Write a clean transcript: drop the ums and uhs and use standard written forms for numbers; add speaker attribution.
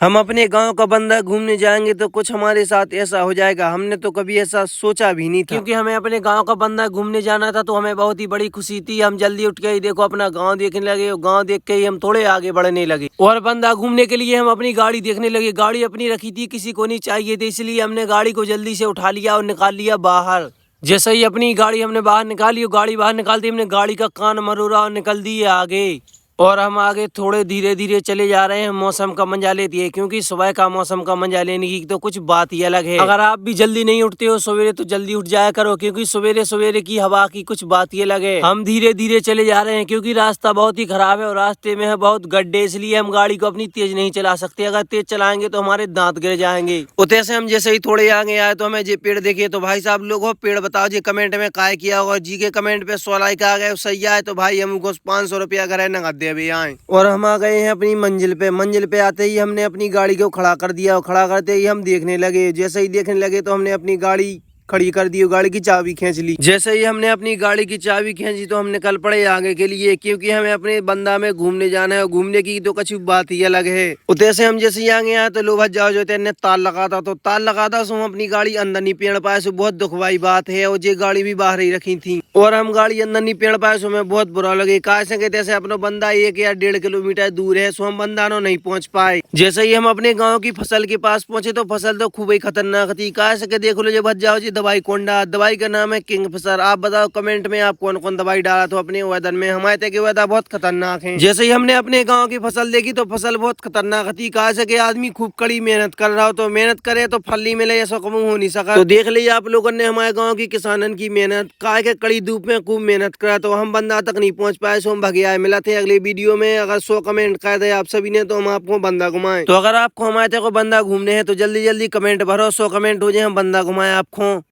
Speaker 1: हम अपने गांव का बंदा घूमने जाएंगे तो कुछ हमारे साथ ऐसा हो जाएगा, हमने तो कभी ऐसा सोचा भी नहीं था। क्योंकि हमें अपने गांव का बंदा घूमने जाना था तो हमें बहुत ही बड़ी खुशी थी। हम जल्दी उठ के ही देखो अपना गांव देखने लगे और गांव देख के ही हम थोड़े आगे बढ़ने लगे और बंदा घूमने के लिए हम अपनी गाड़ी देखने लगे। गाड़ी अपनी रखी थी, किसी को नहीं चाहिए थी, इसलिए हमने गाड़ी को जल्दी से उठा लिया और निकाल लिया बाहर। जैसे ही अपनी गाड़ी हमने बाहर निकाली, गाड़ी बाहर निकालते हमने गाड़ी का कान मरोड़ा और निकल दिए आगे। और हम आगे थोड़े धीरे धीरे चले जा रहे हैं। मौसम का मजा लेती है, क्योंकि सुबह का मौसम का मजा लेने की तो कुछ बात ही अलग है। अगर आप भी जल्दी नहीं उठते हो सवेरे तो जल्दी उठ जाया करो, क्योंकि सवेरे सवेरे की हवा की कुछ बात ही अलग है। हम धीरे धीरे चले जा रहे हैं क्योंकि रास्ता बहुत ही खराब है और रास्ते में है बहुत गड्ढे, इसलिए हम गाड़ी को अपनी तेज नहीं चला सकते। अगर तेज चलाएंगे तो हमारे दांत गिर जाएंगे। उतने से हम जैसे ही थोड़े आगे आए तो हमें ये पेड़ देखे। तो भाई साहब लोगों पेड़ बताओ जी कमेंट में काय किया होगा। जी के कमेंट पे 100 लाइक आ गए सही आए तो भाई हमको 500 रुपया घर नगद दे भी आए। और हम आ गए हैं अपनी मंजिल पे। मंजिल पे आते ही हमने अपनी गाड़ी को खड़ा कर दिया और खड़ा करते ही हम देखने लगे। जैसे ही देखने लगे तो हमने अपनी गाड़ी खड़ी कर दी, गाड़ी की चाबी खींच ली। जैसे ही हमने अपनी गाड़ी की चाबी खींची तो हम निकल पड़े आगे के लिए, क्योंकि हमें अपने बंदा में घूमने जाना है। घूमने की तो कुछ बात ही अलग है। उतने से हम जैसे ही आगे आए तो लो भज जाओ जो तेने ताल लगा था, तो ताल लगा था सो हम अपनी गाड़ी अंदर नहीं पेड़ पाए। सो बहुत दुख वाली बात है। और ये गाड़ी भी बाहर ही रखी थी और हम गाड़ी अंदर नहीं पेड़ पाए। सो हमें बहुत बुरा लगे। कहा से जैसे अपना बंदा 1 या 1.5 किलोमीटर दूर है, सो हम बंदा नहीं पहुंच पाए। जैसे ही हम अपने गाँव की फसल के पास पहुंचे तो फसल तो खूब ही खतरनाक थी। कहा से देखो लो जो भज जाओ जी दवाई कोंडा, दवाई का नाम है किंगफिशर। आप बताओ कमेंट में आप कौन कौन दवाई डाला तो अपने वेदर में। हमारे तक वेदर बहुत खतरनाक है। जैसे ही हमने अपने गांव की फसल देखी तो फसल बहुत खतरनाक थी। कहा से कि आदमी खूब कड़ी मेहनत कर रहा हो, तो मेहनत करे तो फल नहीं मिले, ऐसा कम हो नहीं सका। तो देख लीजिए आप लोगों ने हमारे गाँव की किसानन की मेहनत। कहा के कड़ी धूप में खूब मेहनत करा तो हम बंदा तक नहीं पहुंच पाए। सो हम भगे आए। मिला थे अगले वीडियो में। अगर 100 कमेंट कर दे आप सभी ने तो हम आपको बंदा घुमाए। तो अगर आपको हमारे तक बंदा घूमने हैं तो जल्दी जल्दी कमेंट भरो, 100 कमेंट हो जाए हम बंदा घुमाए आपको।